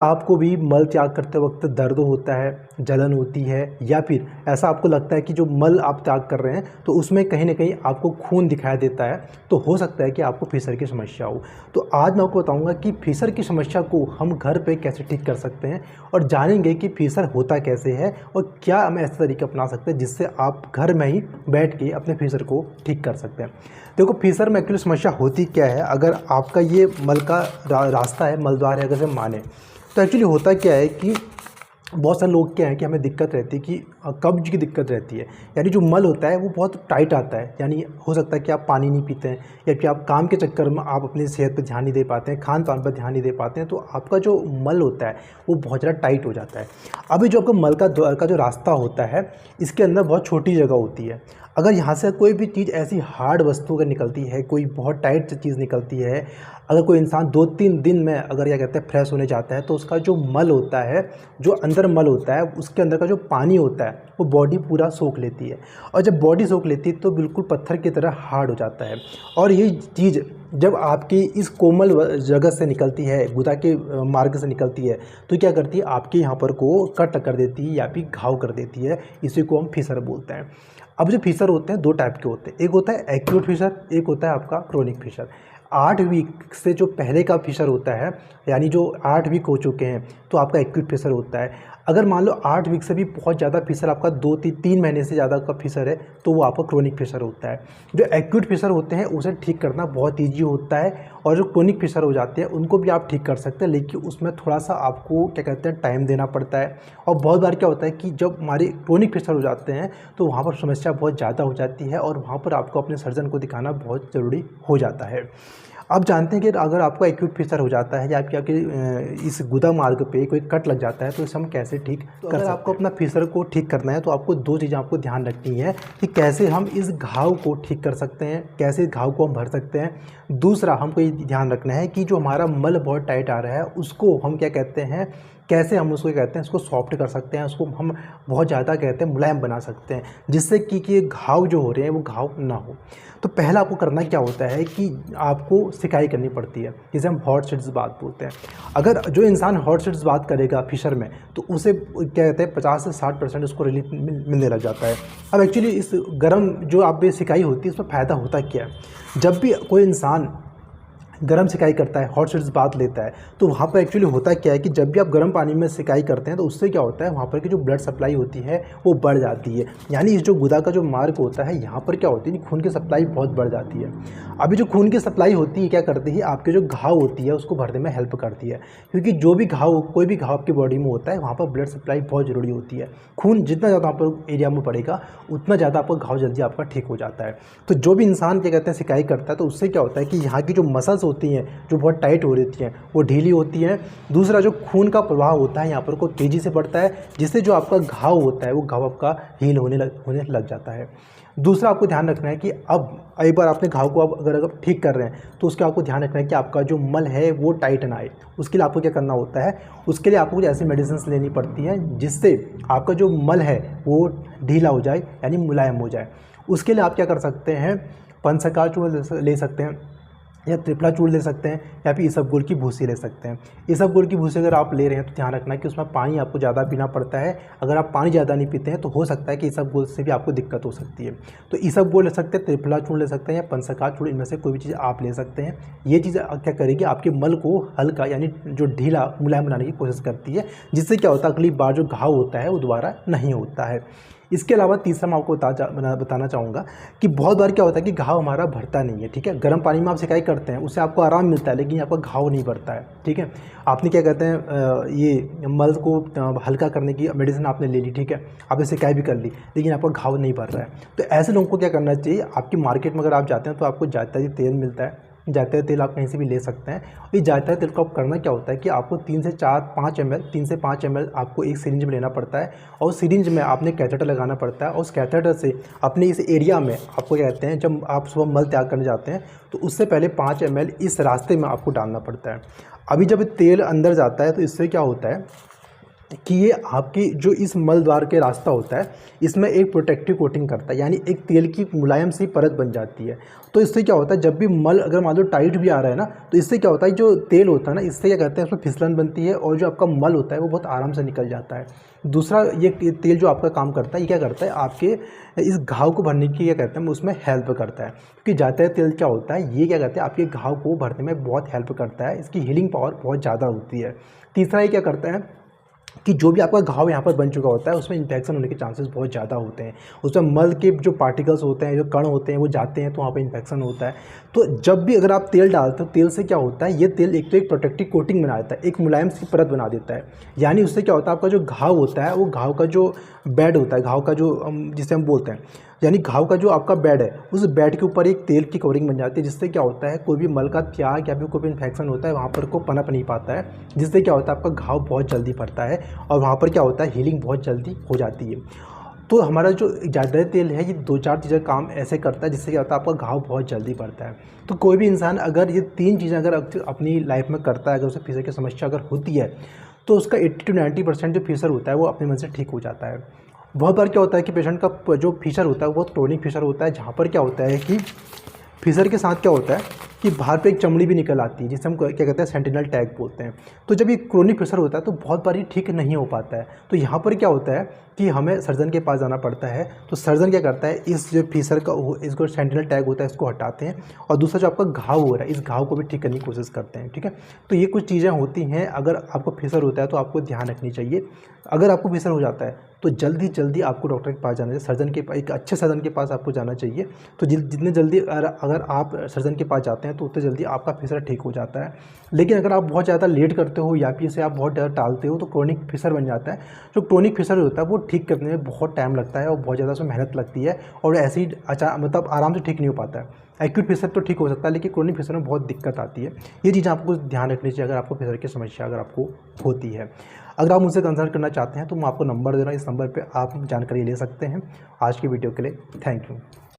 आपको भी मल त्याग करते वक्त दर्द होता है, जलन होती है, या फिर ऐसा आपको लगता है कि जो मल आप त्याग कर रहे हैं तो उसमें कहीं न कहीं आपको खून दिखाई देता है, तो हो सकता है कि आपको फीसर की समस्या हो। तो आज मैं आपको बताऊँगा कि फीसर की समस्या को हम घर पे कैसे ठीक कर सकते हैं और जानेंगे कि फीसर होता कैसे है और क्या हम ऐसे तरीके अपना सकते हैं जिससे आप घर में ही बैठ के अपने फीसर को ठीक कर सकते हैं। देखो, फीसर में एक्चुअली समस्या होती क्या है, अगर आपका ये मल का रास्ता है, मल द्वार है अगर से माने, तो एक्चुअली होता क्या है कि बहुत सारे लोग क्या है कि हमें दिक्कत रहती है कि कब्ज की दिक्कत रहती है। यानी जो मल होता है वो बहुत टाइट आता है, यानी हो सकता है कि आप पानी नहीं पीते हैं या फिर आप काम के चक्कर में आप अपनी सेहत पर ध्यान नहीं दे पाते हैं, खान पान पर ध्यान नहीं दे पाते हैं, तो आपका जो मल होता है वो बहुत ज़्यादा टाइट हो जाता है। अभी जो आपका मल का जो रास्ता होता है, इसके अंदर बहुत छोटी जगह होती है। अगर यहाँ से कोई भी चीज़ ऐसी हार्ड वस्तु अगर निकलती है, कोई बहुत टाइट चीज़ निकलती है, अगर कोई इंसान 2-3 दिन में अगर क्या कहते हैं फ्रेश होने जाता है, तो उसका जो मल होता है, जो अंदर मल होता है, उसके अंदर का जो पानी होता है वो बॉडी पूरा सोख लेती है। और जब बॉडी सोख लेती है तो बिल्कुल पत्थर की तरह हार्ड हो जाता है। और ये चीज़ जब आपकी इस कोमल जगह से निकलती है, गुदा के मार्ग से निकलती है, तो क्या करती है, आपके यहाँ पर को कट कर देती है या फिर घाव कर देती है। इसी को हम फीसर बोलते हैं। अब जो फीसर होते हैं 2 टाइप के होते हैं, एक होता है एक्यूट फीसर, एक होता है आपका क्रोनिक फीसर। 8 वीक से जो पहले का फीसर होता है, यानी जो 8 वीक हो चुके हैं, तो आपका एक्यूट फीसर होता है। अगर मान लो 8 वीक से भी बहुत ज़्यादा फीसर, आपका 2-3 महीने से ज़्यादा का फीसर है, तो वो आपका क्रोनिक फीसर होता है। जो एक्यूट फीसर होते हैं उसे ठीक करना बहुत ईजी होता है, और जो क्रोनिक फीसर हो जाते हैं उनको भी आप ठीक कर सकते हैं, लेकिन उसमें थोड़ा सा आपको क्या कहते हैं टाइम देना पड़ता है। और बहुत बार क्या होता है कि जब हमारे क्रोनिक फीसर हो जाते हैं तो वहाँ पर समस्या बहुत ज़्यादा हो जाती है और वहाँ पर आपको अपने सर्जन को दिखाना बहुत ज़रूरी हो जाता है। आप जानते हैं कि अगर आपको एक्यूट फीसर हो जाता है या आपके इस गुदा मार्ग पे कोई कट लग जाता है, तो इसे हम कैसे ठीक कर सकते हैं। आपको अपना फीसर को ठीक करना है तो आपको 2 चीज़ें आपको ध्यान रखनी है कि कैसे हम इस घाव को ठीक कर सकते हैं, कैसे इस घाव को हम भर सकते हैं। दूसरा हमको ये ध्यान रखना है कि जो हमारा मल बहुत टाइट आ रहा है उसको हम क्या कहते हैं, कैसे हम उसको कहते हैं उसको सॉफ्ट कर सकते हैं, उसको हम बहुत ज़्यादा कहते हैं मुलायम बना सकते हैं, जिससे कि घाव जो हो रहे हैं वो घाव ना हो। तो पहला आपको करना क्या होता है कि आपको सिकाई करनी पड़ती है, जिसे हम हॉट सीट्स बात बोलते हैं। अगर जो इंसान हॉट सीट्स बात करेगा फिशर में, तो उसे क्या कहते हैं 50 से 60% उसको रिलीफ मिलने लग जाता है। अब एक्चुअली इस गर्म जो आप पे सिकाई होती है उसमें फ़ायदा होता क्या है, जब भी कोई इंसान गर्म सिकाई करता है, हॉट सीट्स बात लेता है, तो वहाँ पर एक्चुअली होता क्या है कि जब भी आप गर्म पानी में सिकाई करते हैं तो उससे क्या होता है, वहाँ पर की जो ब्लड सप्लाई होती है वो बढ़ जाती है। यानी इस जो गुदा का जो मार्ग होता है, यहाँ पर क्या होती है, खून की सप्लाई बहुत बढ़ जाती है। अभी जो खून की सप्लाई होती है क्या करती है, आपके जो घाव होती है उसको भरने में हेल्प करती है, क्योंकि जो भी घाव, कोई भी घाव आपकी बॉडी में होता है वहाँ पर ब्लड सप्लाई बहुत ज़रूरी होती है। खून जितना ज़्यादा वहाँ पर एरिया में पड़ेगा उतना ज़्यादा आपका घाव जल्दी आपका ठीक हो जाता है। तो जो भी इंसान क्या कहते हैं सिकाई करता है, तो उससे क्या होता है कि यहाँ की जो मसल्स होती हैं जो बहुत टाइट हो रहती हैं वो ढीली होती हैं। दूसरा जो खून का प्रवाह होता है यहाँ पर को तेज़ी से बढ़ता है, जिससे जो आपका घाव होता है वो घाव आपका हील होने लग जाता है। दूसरा आपको ध्यान रखना है कि अब एक बार आपने घाव को अगर ठीक कर रहे हैं तो उसके आपको ध्यान रखना है कि आपका जो मल है वो टाइट ना आए। उसके लिए आपको क्या करना होता है, उसके लिए आपको कुछ ऐसी मेडिसिन लेनी पड़ती हैं जिससे आपका जो मल है वो ढीला हो जाए, यानी मुलायम हो जाए। उसके लिए आप क्या कर सकते हैं, पंचकाल चूर्ण ले सकते हैं, या त्रिफला चूर्ण ले सकते हैं, या फिर इसबगोल की भूसी ले सकते हैं। इसबगोल की भूसी अगर आप ले रहे हैं तो ध्यान रखना कि उसमें पानी आपको ज़्यादा पीना पड़ता है। अगर आप पानी ज़्यादा नहीं पीते हैं तो हो सकता है कि इसबगोल से भी आपको दिक्कत हो सकती है। तो इसबगोल ले सकते हैं, त्रिफला चूर्ण ले सकते हैं, या पंचकाल चूर्ण, इनमें से कोई भी चीज़ आप ले सकते हैं। ये चीज़ क्या करेगी, आपके मल को हल्का यानी जो ढीला मुलायम बनाने की कोशिश करती है, जिससे क्या होता है अगली बार जो घाव होता है वो दोबारा नहीं होता है। इसके अलावा तीसरा मैं आपको बताना चाहूँगा कि बहुत बार क्या होता है कि घाव हमारा भरता नहीं है। ठीक है, गर्म पानी में आप सिकाई करते हैं उससे आपको आराम मिलता है, लेकिन आपका घाव नहीं भरता है। ठीक है, आपने क्या कहते हैं ये मल को हल्का करने की मेडिसिन आपने ले ली, ठीक है, आपने सिकाई भी कर ली, लेकिन आपका घाव नहीं भर रहा है। तो ऐसे लोगों को क्या करना चाहिए, आपकी मार्केट में अगर आप जाते हैं तो आपको जायतरी तेल मिलता है, जायतरी तेल आप कहीं से भी ले सकते हैं। इस जायतरी तेल को आप करना क्या होता है कि आपको 3 से 5 ml आपको एक सिरिंज में लेना पड़ता है, और सिरिंज में आपने कैथेटर लगाना पड़ता है, और उस कैथेटर से अपने इस एरिया में आपको क्या कहते हैं, जब आप सुबह मल त्याग करने जाते हैं तो उससे पहले 5 ml इस रास्ते में आपको डालना पड़ता है। अभी जब तेल अंदर जाता है तो इससे क्या होता है कि ये आपकी जो इस मल द्वार के रास्ता होता है इसमें एक प्रोटेक्टिव कोटिंग करता है, यानी एक तेल की मुलायम सी परत बन जाती है। तो इससे क्या होता है, जब भी मल अगर मान लो टाइट भी आ रहा है ना, तो इससे क्या होता है, जो तेल होता है ना, इससे क्या कहते हैं उसमें फिसलन बनती है और जो आपका मल होता है वो बहुत आराम से निकल जाता है। दूसरा, ये तेल जो आपका काम करता है, ये क्या करता है, आपके इस घाव को भरने की क्या कहते हैं उसमें हेल्प करता है। क्योंकि ज़्यादा तेल क्या होता है, ये क्या कहते हैं आपके घाव को भरने में बहुत हेल्प करता है, इसकी हीलिंग पावर बहुत ज़्यादा होती है। तीसरा, ये क्या करता है कि जो भी आपका घाव यहाँ पर बन चुका होता है उसमें इन्फेक्शन होने के चांसेस बहुत ज़्यादा होते हैं। उसमें मल के जो पार्टिकल्स होते हैं, जो कण होते हैं, वो जाते हैं तो वहाँ पर इन्फेक्शन होता है। तो जब भी अगर आप तेल डालते हो, तेल से क्या होता है, ये तेल एक तो एक प्रोटेक्टिव कोटिंग बना देता है, एक मुलायम सी परत बना देता है। यानी उससे क्या होता है, आपका जो घाव होता है, वो घाव का जो बेड होता है, घाव का जो जिसे हम बोलते हैं, यानी घाव का जो आपका बेड है, उस बेड के ऊपर एक तेल की कवरिंग बन जाती है, जिससे क्या होता है, कोई भी मल का त्याग या फिर कोई भी इन्फेक्शन होता है वहाँ पर को पनप नहीं पाता है, जिससे क्या होता है आपका घाव बहुत जल्दी भरता है और वहाँ पर क्या होता है, हीलिंग बहुत जल्दी हो जाती है। तो हमारा जो ज़्यादा तेल है, ये 2-4 चीज़ें काम ऐसे करता है जिससे क्या होता है आपका घाव बहुत जल्दी भरता है। तो कोई भी इंसान अगर ये 3 चीज़ें अगर अपनी लाइफ में करता है, अगर उसे फीसर की समस्या अगर होती है, तो उसका 80 to 90% जो फीसर होता है वो अपने मन से ठीक हो जाता है। बहुत बार क्या होता है कि पेशेंट का जो फीसर होता है वो बहुत क्रोनिक फीसर होता है, जहाँ पर क्या होता है कि फीसर के साथ क्या होता है कि बाहर पे एक चमड़ी भी निकल आती है, जिसे हम क्या कहते हैं सेंटिनल टैग बोलते हैं। तो जब ये क्रोनिक फीसर होता है तो बहुत बार ये ठीक नहीं हो पाता है। तो यहाँ पर क्या होता है कि हमें सर्जन के पास जाना पड़ता है। तो सर्जन क्या करता है, इस जो फीसर का इसको सेंटिनल टैग होता है इसको हटाते हैं, और दूसरा जो आपका घाव हो रहा है इस घाव को भी ठीक करने की कोशिश करते हैं। ठीक है, तो ये कुछ चीज़ें होती हैं। अगर आपको फीसर होता है तो आपको ध्यान रखनी चाहिए। अगर आपको फीसर हो जाता है तो जल्दी आपको डॉक्टर के पास जाना चाहिए, सर्जन के पास, एक अच्छे सर्जन के पास आपको जाना चाहिए। तो जितने जल्दी अगर आप सर्जन के पास जाते हैं तो उतने जल्दी आपका फीसर ठीक हो जाता है। लेकिन अगर आप बहुत ज़्यादा लेट करते हो या फिर इसे आप बहुत ज़्यादा टालते हो तो क्रोनिक फीसर बन जाता है। जो क्रोनिक फीसर होता है वो ठीक करने में बहुत टाइम लगता है और बहुत ज़्यादा उसमें मेहनत लगती है, और ऐसे ही मतलब आराम से ठीक नहीं हो पाता है। एक्यूट फीसर तो ठीक हो सकता है, लेकिन क्रोनिक फीसर में बहुत दिक्कत आती है। ये चीज़ आपको ध्यान रखनी चाहिए अगर आपको फीसर की समस्या अगर आपको होती है। अगर आप मुझसे कंसल्ट करना चाहते हैं तो मैं आपको नंबर दे रहा हूँ, इस नंबर पे आप जानकारी ले सकते हैं। आज की वीडियो के लिए थैंक यू।